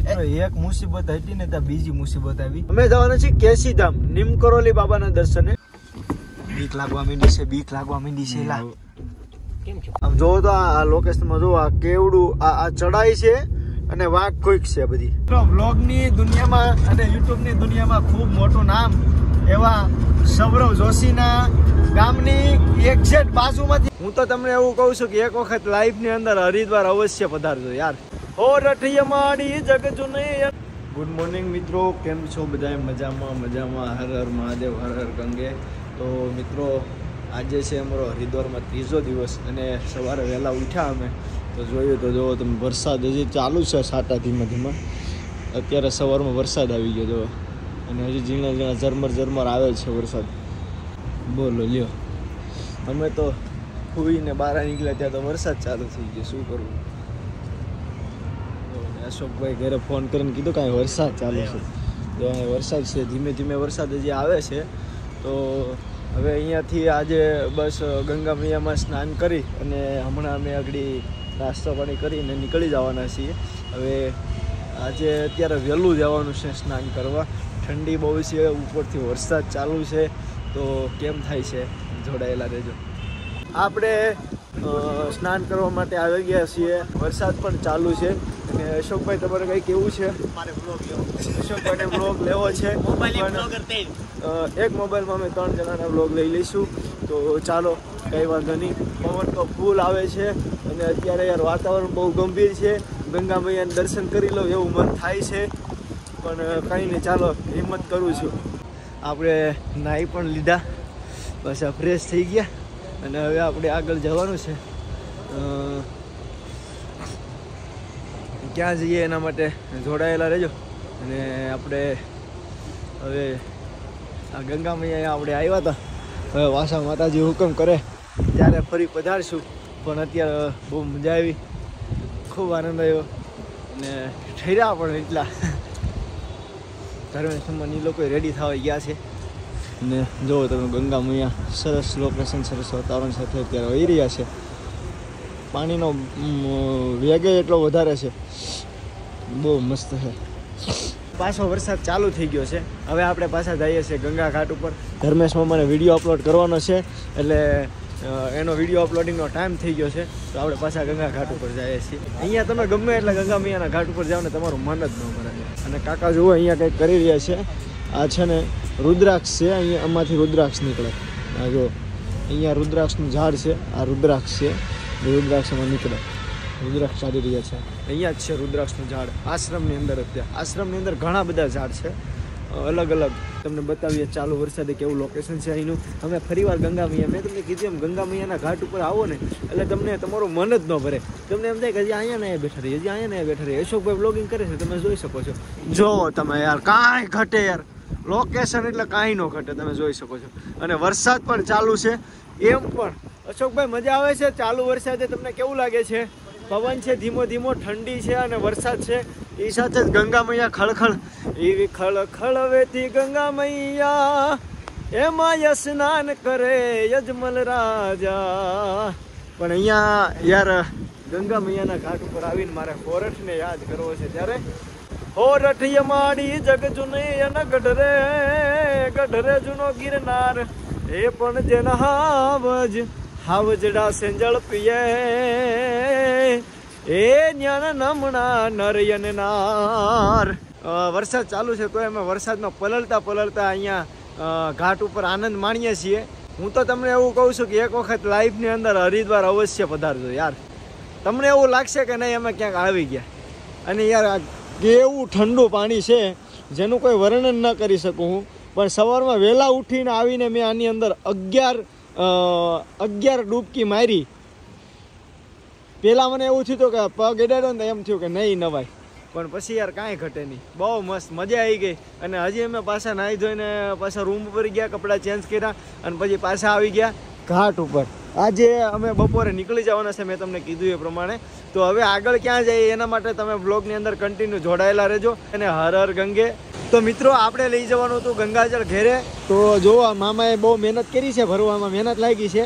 એક મુસીબત હતી ને ત્યાં બીજી મુસીબત આવી. અમે જવાના છીએ કેસીધામ નિમકરોલી બાબાના દર્શને. બીક લાગવા માંડી છે લા. કેમ છો? આમ જોવો તો આ લોકેશનમાં જો આ કેવડું આ ચડાઈ છે અને વાઘ કોઈક છે બધી. બ્લોગની દુનિયામાં અને યુટ્યુબની દુનિયામાં ખૂબ મોટું નામ એવા સૌરવ જોશીના ગામની એક્ઝેક્ટ બાજુમાંથી હું તો તમને એવું કહું છું કે એક વખત લાઈફની અંદર હરિદ્વાર અવશ્ય પધારજો યાર. ઓ રઠિયમાડી જગજુને. ગુડ મોર્નિંગ મિત્રો, કેમ છો બધા? મજામાં. હર હર મહાદેવ, હર હર ગંગે. તો મિત્રો આજે છે અમારો હરિદ્વારમાં ત્રીજો દિવસ અને સવારે વહેલા ઉઠ્યા અમે તો જોયું તો જો તમે વરસાદ હજી ચાલુ છે સાટા ધીમા. અત્યારે સવારમાં વરસાદ આવી ગયો જો અને હજી ઝીણા ઝરમર આવે છે વરસાદ. બોલો લ્યો, અમે તો ફૂઈને બહાર નીકળ્યા ત્યાં તો વરસાદ ચાલુ થઈ ગયો. શું કરવું? અશોકભાઈ ઘરે ફોન કરીને કીધું કાંઈ વરસાદ ચાલુ છે. તો અહીં વરસાદ છે, ધીમે વરસાદ હજી આવે છે. તો હવે અહીંયાથી આજે બસ ગંગા મૈયામાં સ્નાન કરી અને હમણાં અમે આગળ નાસ્તો પાણી કરીને નીકળી જવાના છીએ. હવે આજે અત્યારે વહેલું જવાનું છે સ્નાન કરવા. ઠંડી બહુ છે, ઉપરથી વરસાદ ચાલુ છે. તો કેમ થાય છે જોડાયેલા રહેજો. આપણે સ્નાન કરવા માટે આવી ગયા છીએ. વરસાદ પણ ચાલુ છે અને અશોકભાઈ તમારે કંઈ કેવું છે? અશોકભાઈને બ્લોગ લેવો છે. એક મોબાઈલમાં અમે 3 જણાના બ્લોગ લઈ લઈશું. તો ચાલો, કંઈ વાંધો નહીં. પવન તો ફૂલ આવે છે અને અત્યારે યાર વાતાવરણ બહુ ગંભીર છે. ગંગા મૈયાને દર્શન કરી લો એવું મન થાય છે, પણ કંઈ નહીં, ચાલો હિંમત કરું છું. આપણે નાહી પણ લીધા, બસ આ ફ્રેશ થઈ ગયા અને હવે આપણે આગળ જવાનું છે. ક્યાં જઈએ એના માટે જોડાયેલા રહેજો. અને આપણે હવે આ ગંગા મૈયા આપણે આવ્યા હતા, હવે વાસા માતાજી હુકમ કરે ત્યારે ફરી પધારશું. પણ અત્યારે બહુ મજા આવી, ખૂબ આનંદ આવ્યો અને ઠર્યા પણ એટલા. ધર્મેશમાં એ લોકો રેડી થવા ગયા છે અને જુઓ તમે ગંગા મૈયા સરસ લોકેશન, સરસ વાતાવરણ સાથે અત્યારે વહી રહ્યા છે. પાણીનો વેગ એટલો વધારે છે, બહુ મસ્ત છે. પાછો વરસાદ ચાલુ થઈ ગયો છે. હવે આપણે પાછા જઈએ છીએ ગંગા ઘાટ ઉપર. ધર્મેશમાં મને વિડીયો અપલોડ કરવાનો છે એટલે એનો વિડીયો અપલોડિંગનો ટાઈમ થઈ ગયો છે. તો આપણે પાછા ગંગા ઘાટ ઉપર જઈએ છીએ. અહીંયા તમે ગમે એટલે ગંગા મૈયાના ઘાટ ઉપર જાઓ ને તમારું મન જ ન ભરે. અને કાકા જુઓ અહીંયા કંઈક કરી રહ્યા છે. આ છે ને રુદ્રાક્ષ છે, અહીંયા આમાંથી રુદ્રાક્ષ નીકળે. આ જો અહીંયા રુદ્રાક્ષનું ઝાડ છે, આ રુદ્રાક્ષ છે, રુદ્રાક્ષ એમાં નીકળે. રુદ્રાક્ષ ચાલી રહ્યા છે. અહીંયા જ છે રુદ્રાક્ષનું ઝાડ આશ્રમની અંદર. અત્યારે આશ્રમની અંદર ઘણા બધા ઝાડ છે અલગ અલગ. તમને બતાવીએ ચાલુ વરસાદે કેવું લોકેશન છે અહીંનું. અમે ફરીવાર ગંગા મૈયા, મેં તમને કીધું એમ, ગંગા મૈયાના ઘાટ ઉપર આવો ને એટલે તમને તમારું મન જ ન ભરે. તમને એમ થાય કે હજી અહીંયા ને બેઠા રહીએ, હજી અહીંયા ને બેઠા રહીએ. અશોકભાઈ બ્લોગિંગ કરે છે, તમે જોઈ શકો છો. જો તમે યાર, કાંઈ ઘટે યાર, લોકેશન એટલે કાંઈ ન ઘટે, તમે જોઈ શકો છો. અને વરસાદ પણ ચાલુ છે. એમ પણ અશોકભાઈ મજા આવે છે ચાલુ વરસાદે? તમને કેવું લાગે છે? પવન છે ધીમો, ઠંડી છે અને વરસાદ છે. એ સાથે જ ગંગા મૈયા ખળખળ, એવી ખળખળ વેતી ગંગા મૈયા, એમાં સ્નાન કરે યજમલ રાજા. પણ અહીંયા યાર ગંગા મૈયાના ઘાટ ઉપર આવીને મારે હોરઠને યાદ કરવો છે. ત્યારે હોરઠ યમાડી જગજુને એના ગઢરે જૂનો ગિરનાર, એ પણ જેના હાવજડા સેંજળ પીએ, એ જ્ઞાન નમણા નરયન નાર. વરસાદ ચાલુ છે તો અમે વરસાદમાં પલળતા અહીંયા ઘાટ ઉપર આનંદ માણીએ છીએ. હું તો તમને એવું કહું છું કે એક વખત લાઈફની અંદર હરિદ્વાર અવશ્ય પધારજો યાર. તમને એવું લાગશે કે નહીં અમે ક્યાંક આવી ગયા. અને યાર કેવું ઠંડુ પાણી છે જેનું કોઈ વર્ણન ન કરી શકું હું. પણ સવારમાં વહેલા ઉઠીને આવીને મેં આની અંદર 11 ડૂબકી મારી. પહેલાં મને એવું થયું કે પગ અડાડ્યો ને એમ થયું કે નહીં નવાય, પણ પછી યાર કાંઈ ઘટે નહીં. બહુ મસ્ત મજા આવી ગઈ. અને હજી અમે પાછા નાહી ધોઈને પાછા રૂમ ઉપર ગયા, કપડાં ચેન્જ કર્યા અને પછી પાછા આવી ગયા ઘાટ ઉપર. આજે અમે બપોરે નીકળી જવાના છે, મેં તમને કીધું એ પ્રમાણે. તો હવે આગળ ક્યાં જઈએ એના માટે તમે બ્લોગની અંદર કન્ટિન્યુ જોડાયેલા રહેજો. અને હર હર ગંગે. તો મિત્રો આપણે લઈ જવાનું હતું ગંગાજળ ઘેરે. તો જો મામાએ બહુ મહેનત કરી છે, ભરવામાં મહેનત લાગી છે.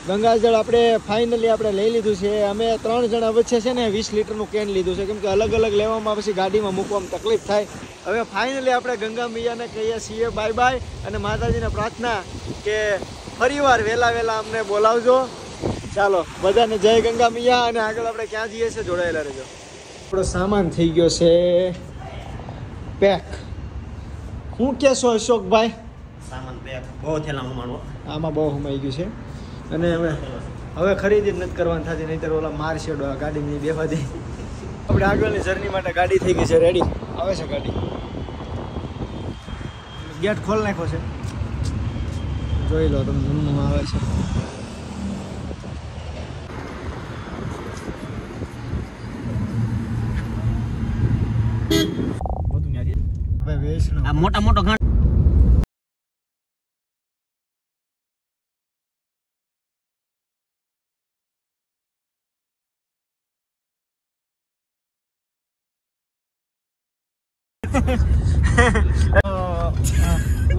ગંગાજળ આપણે ફાઇનલી આપણે લઈ લીધું છે. અમે 3 જણા વચ્ચે છે ને 20 લીટરનું કેન લીધું છે, કેમ કે અલગ અલગ લેવામાં પછી ગાડીમાં મૂકવામાં તકલીફ થાય. હવે ફાઇનલી આપણે ગંગા મૈયાને કહીએ છીએ બાય બાય, અને માતાજીને પ્રાર્થના કે ફરીવાર વહેલા અમને બોલાવજો. ચાલો બધાને જય ગંગા મૈયા, અને આગળ આપણે ક્યાં જઈએ છીએ જોડાયેલા રહેજો. આપણો સામાન થઈ ગયો છે પેક. શું કહેશો અશોકભાઈ? સામાન પેક બહુ થેલામાં માણો, આમાં બહુ હમાઈ ગયું છે. અને હવે ખરીદી જ નથી કરવાની થતી, નહીંતર ઓલા માર શેડો આ ગાડીની બેવા દે. આપણે આગળની જર્ની માટે ગાડી થઈ ગઈ છે રેડી. આવે છે ગાડી, ગેટ ખોલ નાખ્યો છે, જોઈ લો તમે જૂનમાં આવે છે. આ મોટા મોટો ઘાટ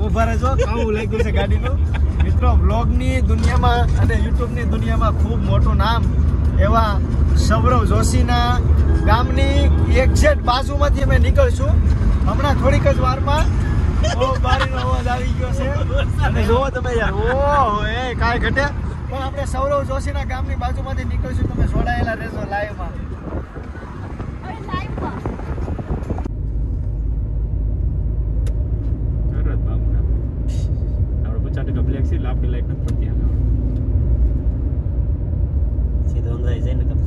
ઉભા રહેજો, કાવું લાગ્યું છે ગાડીનું. મિત્રો બ્લોગની દુનિયામાં અને યુટ્યુબની દુનિયામાં ખૂબ મોટું નામ એવા સૌરવ જોશીના ગામની એક્ઝેક્ટ બાજુમાંથી અમે નીકળશું હમણાં થોડીક જ વારમાં. બારીનો અવાજ આવી ગયો છે અને જોવો તમે યાર, ઓહો એ કાંઈ ઘટે. પણ આપણે સૌરવ જોશીના ગામની બાજુમાંથી નીકળશું. તમે જોડાયેલા રહેજો લાઈવમાં. સીધો અંગાઈ જાય ને તમે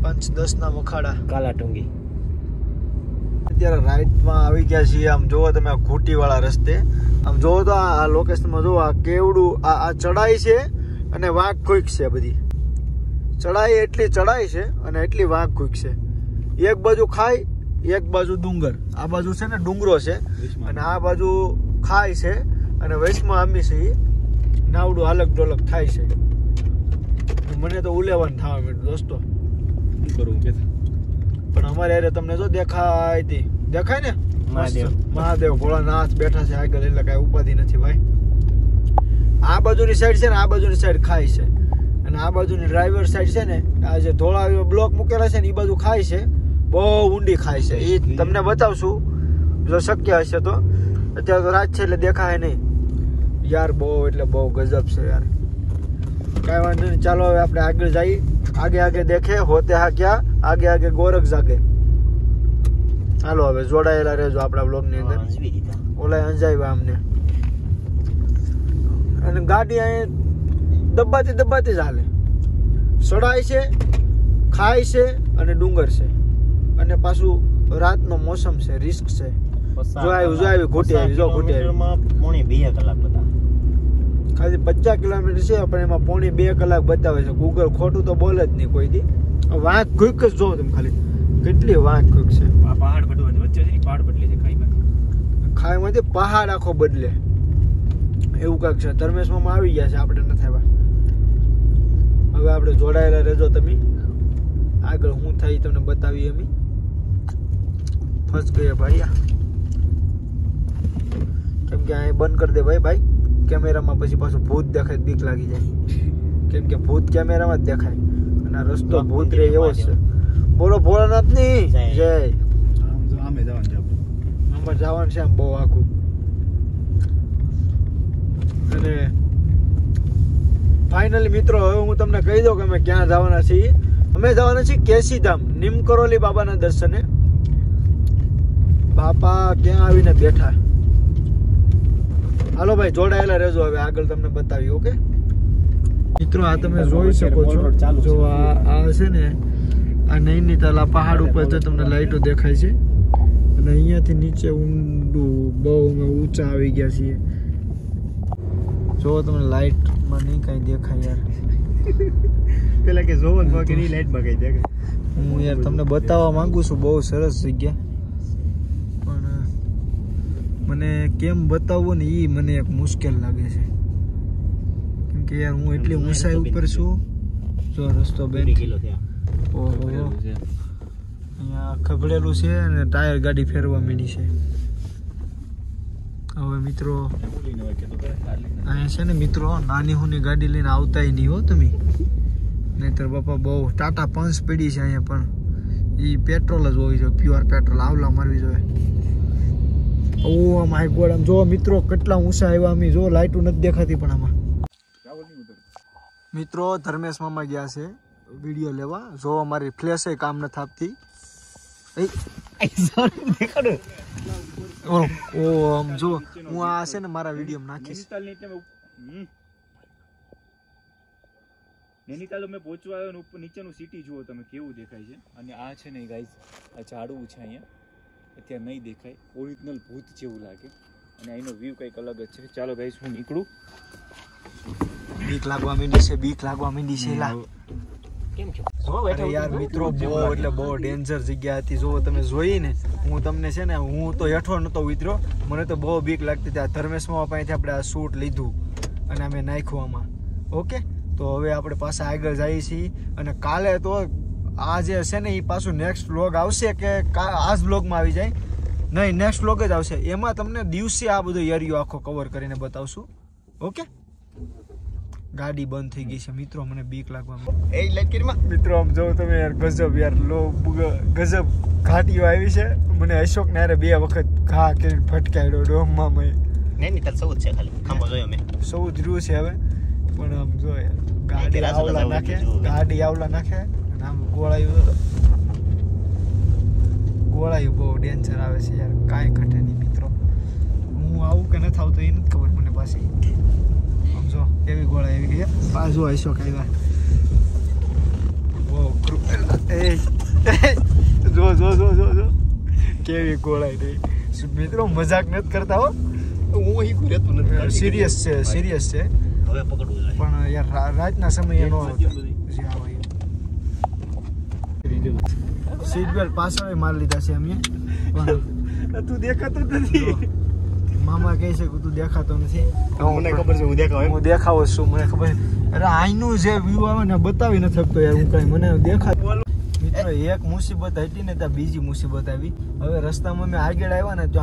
5-10 ના મખાડા કાલા ટુંગી. અત્યારે રાઈટમાં આવી ગયા છીએ. આમ જોવો તમે આ ઘૂંટીવાળા રસ્તે, આમ જોવો તો આ લોકેશનમાં જોવો આ કેવડું આ ચડાઈ છે અને વાઘ કુઈક છે. બધી ચડાઈ એટલી ચડાઈ છે અને એટલી વાઘ કુઈક છે. એક બાજુ ખાઈ, એક બાજુ ડુંગર. આ બાજુ છે ને ડુંગરો છે અને આ બાજુ ખાઈ છે, અને વૈશમાં આમી છે નાવડું હાલક ડોલક થાય છે. મને તો ઉલેવાન થવા માંડ્યું દોસ્તો. પણ અમારે યારે તમને જો દેખાય ને મહાદેવ ભોળાનાથ બેઠા છે આગળ, એટલે કઈ ઉપાધિ નથી ભાઈ. આ બાજુની સાઈડ છે ને, આ બાજુની સાઈડ ખાય છે, અને આ બાજુની ડ્રાઈવર સાઈડ છે ને, આ જે ધોળા બ્લોક મૂકેલા છે ને એ બાજુ ખાય છે. બહુ ઊંડી ખાય છે. એ તમને બતાવશું જો શક્ય હશે તો. અત્યારે તો રાત છે એટલે દેખાય નહીં યાર. બહુ એટલે બહુ ગજબ છે યાર. કાંઈ વાંધો નહીં, ચાલો હવે આપણે આગળ જઈએ. આગે દેખે હોતે હા ક્યાં, આગે ગોરખ જાગે. ચાલો હવે જોડાયેલા રહેજો આપણા બ્લોગની અંદર. ઓલા અંજાવ્યા અમને, અને ગાડી અહીં દબાતી જ હાલે. સડાય છે, ખાય છે અને ડુંગર છે, અને પાછું રાતનો મોસમ છે, રિસ્ક છે. જો આવી ઘૂંટી આવી પોણી 2 કલાક બતા. ખાલી 50 કિલોમીટર છે પણ એમાં પોણી 2 કલાક બતાવે છે. ગૂગલ ખોટું તો બોલે જ નહીં કોઈ દી. વાંક ક્વિક જ જોવો તમે ખાલી, કેટલી વાંક ક્વિક છે. આ પહાડ વચ્ચે છે, પહાડ બદલે છે ખાઈમાંથી પહાડ આખો બદલે એવું કાંઈક છે. ધર્મેશમાં આવી ગયા છે, આપણે નથી આવ્યા. હવે આપણે જોડાયેલા રહેજો તમે. આગળ શું થાય તમને બતાવીએ અમે. ફસ ગયા ભાઈ, કેમ કે અહીં બંધ કરી દે ભાઈ. કેમેરામાં પછી પાછું ભૂત દેખાય, બીક લાગી જાય. કેમ કે ભૂત કેમેરામાં જ દેખાય, અને આ રસ્તો ભૂત રે એવો છે. બોલો ભોળાનાથ ની જય. આમે જવાનું છે આમ બહુ આખું. અને ફાઇનલી મિત્રો હવે હું તમને કહી દઉં કે અમે ક્યાં જવાના છીએ. અમે જવાના છીએ કેસીધામ, નિમકરોલી બાબાના દર્શને. બાપા ક્યાં આવીને બેઠા. હાલો ભાઈ જોડાયેલા રહેજો. હવે આગળ તમને બતાવી. ઓકે મિત્રો, આ તમે જોઈ શકો છો. જો આ છે ને, આ નૈનીતાલ આ પહાડ ઉપર તો તમને લાઈટો દેખાય છે, અને અહીંયાથી નીચે ઊંડું બહુ અમે ઊંચા આવી ગયા છીએ. જો તમને લાઈટમાં નહીં કાંઈ દેખાય યાર. પેલા કે જોવો ને કે નહીં લાઈટમાં કઈ દેખાય. હું યાર તમને બતાવવા માંગુ છું, બહુ સરસ જગ્યા. મને કેમ બતાવવું ને એ મને એક મુશ્કેલ લાગે છે, કેમ કે યાર હું એટલી ઊંચાઈ ઉપર છું. જો રસ્તો બેન ઓહો અહીંયા ખભડેલું છે અને ટાયર ગાડી ફેરવા માંડી છે. હવે મિત્રો અહીંયા છે ને મિત્રો નાની હુની ગાડી લઈને આવતાય નહીં હો તમે, નહીતર બાપા બહુ ટાટા પંચ પડી છે અહીંયા, પણ એ પેટ્રોલ જ હોવી જોઈએ, પ્યોર પેટ્રોલ આવલા મારવી જોઈએ. ઓ માય ગોડ, આમ જો મિત્રો કેટલા ઊંચા આવ્યા અમે, જો લાઇટો નથી દેખાતી પણ આમાં. મિત્રો ધર્મેશ મામા ગયા છે વિડીયો લેવા, જો અમારી ફ્લેશ કામ નથી આપતી. આમ જો હું આ છે ને મારા વિડીયો નાખીશ. નૈનીતાલ મેં પહોંચવા આવ્યો ને ઉપર નીચેનું સિટી જુઓ તમે કેવું દેખાય છે. અને આ છે ને ગાઈઝ આ ઝાડવું છે અહીંયા, અત્યારે નહીં દેખાય, ઓરિજિનલ ભૂત જેવું લાગે, અને અહીંનો વ્યૂ કંઈક અલગ જ છે. ચાલો ગાઈઝ હું નીકળું. બીક લાગવા માંડી છે, બીક લાગવા માંડી છે. કેમ છો? અરે યાર મિત્રો બહુ એટલે બહુ ડેન્જર જગ્યા હતી. જો તમે જોઈ ને, હું તમને છે ને, હું તો હેઠો નતો ઉતર્યો, મને તો બહુ બીક લાગતી હતી. આ ધર્મેશમાં પાસેથી આપણે આ શૂટ લીધું અને અમે નાખ્યું આમાં. ઓકે, તો હવે આપણે પાછા આગળ જઈએ છીએ. અને કાલે તો આ જે છે ને એ પાછું નેક્સ્ટ વ્લોગ આવશે કે આ જ વ્લોગમાં આવી જાય નહીં, નેક્સ્ટ વ્લોગ જ આવશે. એમાં તમને દિવસે આ બધો એરિયો આખો કવર કરીને બતાવશું. ઓકે, ગાડી બંધ થઈ ગઈ છે મિત્રો, મને બીક લાગવા એ લાઈટમાં. મિત્રો આમ જો તમે યાર, ગજબ યાર, ગજબ ઘાટીઓ આવી છે. મને અશોક ને યાર 2 વખત ઘા કરીને ફટકાડ્યો ડોમમાં. નૈનીતાલ સૌ જ છે, ખાલી ખાંભો જોયો મેં, સૌ જ રહ્યું છે હવે. પણ આમ જો યાર, ગાડી આવલા નાખે, ગાડી આવલા નાખે, અને આમ ગોળાયું તો ગોળાયું બહુ ડેન્જર આવે છે યાર, કાંઈ ઘટે નહીં મિત્રો. હું આવું કે નથી આવતો એ નથી ખબર મને પાછી. આમ જો કેવી ગોળા આવી ગઈ, પાછું અશોક આવ્યા. જો જો જો જો જો કેવી ગોળાઈ ગઈ મિત્રો, મજાક નથી કરતા હો, હું અહીં રહેતું નથી, સિરિયસ છે, સિરિયસ છે. હવે પકડવું જોઈએ પણ યાર રાતના સમયે નો સીટ બેલ્ટ પાછળ મારી લીધા છે અમે, પણ તું દેખાતો નથી. મામા કહે છે કે તું દેખાતો નથી. મને ખબર છે હું દેખાવો છું, મને ખબર. અરે અહીંનું જે વ્યૂ આવે ને બતાવી નથી શકતો યાર હું કઈ, મને દેખાય. મિત્રો એક મુસીબત હતી ને ત્યાં બીજી મુસીબત આવી. હવે રસ્તામાં અમે આગળ આવ્યા ને તો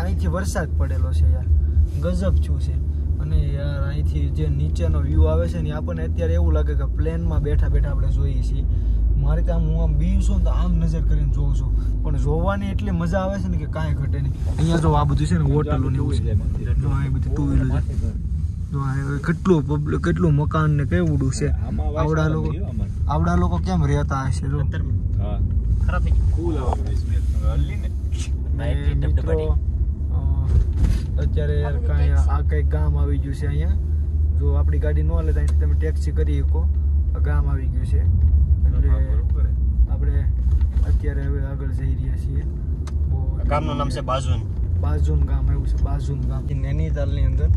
અહીંથી વરસાદ પડેલો છે યાર, ગજબ છું છે. અને યાર અહીંથી જે નીચેનો વ્યૂ આવે છે ને આપણને અત્યારે એવું લાગે કે પ્લેનમાં બેઠા બેઠા આપણે જોઈએ છીએ. મારે ત્યાં હું આમ બીવ છું ને તો આમ નજર કરીને જોઉં છું, પણ જોવાની એટલી મજા આવે છે ને કે કાંઈ ઘટે નહીં. અહીંયા જો આ બધું છે ને હોટલો ને એવું છે, જો આ બધી 2 વ્હીલર છે, જો આ કેટલું મકાન ને કેવડું છે. આવડા લોકો કેમ રહેતા હશે જો. ખરાબ થઈ કુલ આવે સ્મેલ હલ્લી ને. મિત્રો અત્યારે યાર કાંઈ આ કંઈક ગામ આવી ગયું છે અહીંયા. જો આપણી ગાડી ન હાલે ત્યાંથી તમે ટેક્સી કરી શકો, ગામ આવી ગયું છે. એટલે આપણે અત્યારે હવે આગળ જઈ રહ્યા છીએ. ગામનું નામ છે બાઝુન ગામ આવ્યું છે, બાઝુન ગામ નૈનીતાલની અંદર.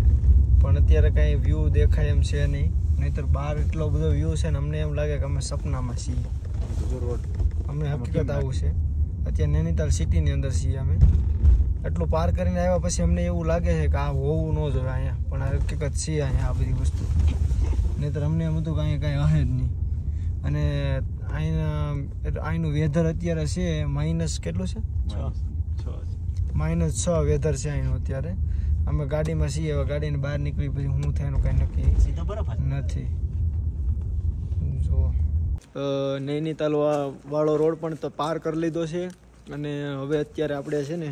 પણ અત્યારે કાંઈ વ્યૂ દેખાય એમ છે નહીં, નહીંતર બહાર એટલો બધો વ્યૂ છે ને અમને એમ લાગે કે અમે સપનામાં છીએ. અમને હકીકત આવું છે, અત્યારે નૈનીતાલ સિટીની અંદર છીએ અમે. એટલું પાર કરીને આવ્યા પછી અમને એવું લાગે છે કે આ હોવું ન જોઈએ અહીંયા, પણ આ હકીકત છે અહીંયા આ બધી વસ્તુ. નહીંતર અમને એમ હતું કાંઈ હે જ નહીં. અને અહીંનું વેધર અત્યારે છે માઇનસ કેટલું છે, -6 વેધર છે અહીંનું અત્યારે. અમે ગાડીમાં છીએ, હવે ગાડીને બહાર નીકળી પછી શું થાય એનું કાંઈ નક્કી નથી. જો નૈનીતાલ વાળો રોડ પણ તો પાર કરી લીધો છે. અને હવે અત્યારે આપણે છે ને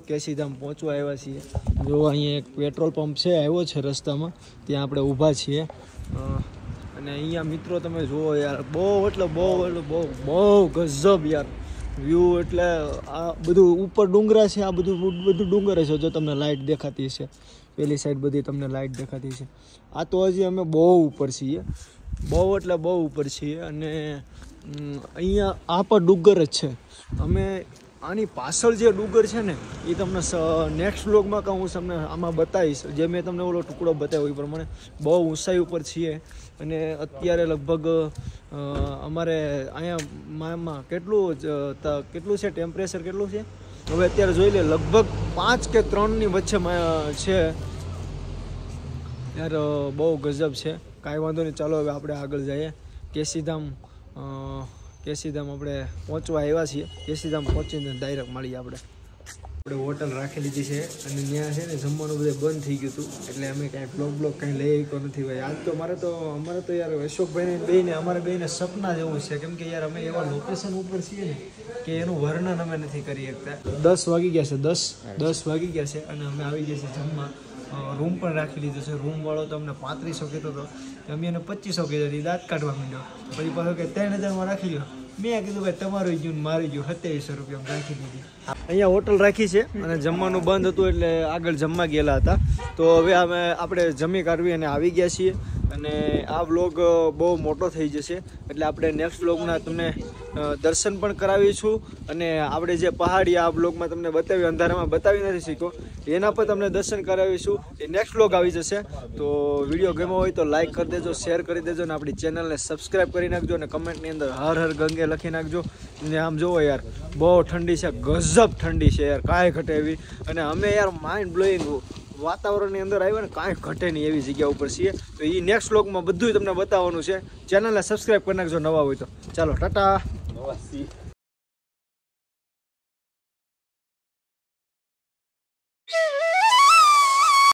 કેસીધામ પહોંચવા આવ્યા છીએ. જો અહીંયા એક પેટ્રોલ પંપ છે, આવ્યો છે રસ્તામાં, ત્યાં આપણે ઊભા છીએ. અને અહીંયા મિત્રો તમે જુઓ યાર, બહુ ગજબ યાર વ્યૂ. એટલે આ બધું ઉપર ડુંગરા છે, આ બધું ડુંગર છે. જો તમને લાઇટ દેખાતી છે પેલી સાઈડ, બધી તમને લાઇટ દેખાતી છે. આ તો હજી અમે બહુ ઉપર છીએ, બહુ ઉપર છીએ. અને અહીંયા આ પણ ડુંગર જ છે. અમે આની પાછળ જે ડુંગર છે ને એ તમને નેક્સ્ટ વ્લોગમાં કહું હું તમને આમાં બતાવીશ. જે મેં તમને ઓલો ટુકડો બતાવ્યો એ પ્રમાણે બહુ ઊંચાઈ ઉપર છીએ. અને અત્યારે લગભગ અમારે અહીંયા કેટલું છે ટેમ્પરેચર કેટલું છે હવે અત્યારે જોઈ લે, લગભગ 5 કે 3ની વચ્ચે છે યાર. બહુ ગજબ છે. કાંઈ વાંધો નહીં, ચાલો હવે આપણે આગળ જઈએ. કેસીધામ આપણે પહોંચવા આવ્યા છીએ. કેસીધામ પહોંચીને ડાયરેક્ટ મળીએ આપણે. આપણે હોટલ રાખી લીધી છે અને ત્યાં છે ને જમવાનું બધું બંધ થઈ ગયું હતું એટલે અમે કાંઈ બ્લોગ કાંઈ લઈ શક્યો નથી ભાઈ. આજ તો અમારે તો યાર અશોકભાઈને બેને અમારે બેને સપના જેવું છે કેમ કે યાર અમે એવા લોકેશન ઉપર છીએ ને કે એનું વર્ણન અમે નથી કરી શકતા. 10 વાગી ગયા છે, 10 વાગી ગયા છે અને અમે આવી ગયા છે જમવા. રૂમ પણ રાખી લીધો છે. રૂમવાળો તો અમને 3500 કહેતો હતો, અમે એને 2500 કીધો, દાંત કાઢવા માંડ્યો. પછી પાછો કે 3000માં રાખી લો. મેં કીધું ભાઈ તમારું ગયું મારી ગયું, 2700 રૂપિયા રાખી દીધી. અહીંયા હોટલ રાખી છે અને જમવાનું બંધ હતું એટલે આગળ જમવા ગયેલા હતા. તો હવે આપણે જમી કાઢવી અને આવી ગયા છીએ અને આ વ્લોગ બહુ મોટો થઈ જશે એટલે આપણે નેક્સ્ટ વ્લોગના તમને દર્શન પણ કરાવીશું અને આપણે જે પહાડી આ વ્લોગમાં તમને બતાવી અંધારામાં બતાવી નથી શીખો એના પર તમને દર્શન કરાવીશું. એ નેક્સ્ટ વ્લોગ આવી જશે. તો વિડીયો ગમ્યો હોય તો લાઈક કરી દેજો, શેર કરી દેજો અને આપણી ચેનલને સબસ્ક્રાઈબ કરી નાખજો અને કમેન્ટની અંદર હર હર ગંગે લખી નાખજો. અને આમ જુઓ યાર બહુ ઠંડી છે, ગજબ ઠંડી છે યાર, કાંઈ ઘટે એવી. અને અમે યાર માઇન્ડ બ્લોઈંગ વાતાવરણની અંદર આવ્યા ને કાંઈ ઘટે નહીં એવી જગ્યા ઉપર છીએ. તો એ નેક્સ્ટ વ્લોગમાં બધું તમને બતાવવાનું છે. ચેનલને સબસ્ક્રાઈબ કરી નાખજો નવા હોય તો. ચાલો ટાટા.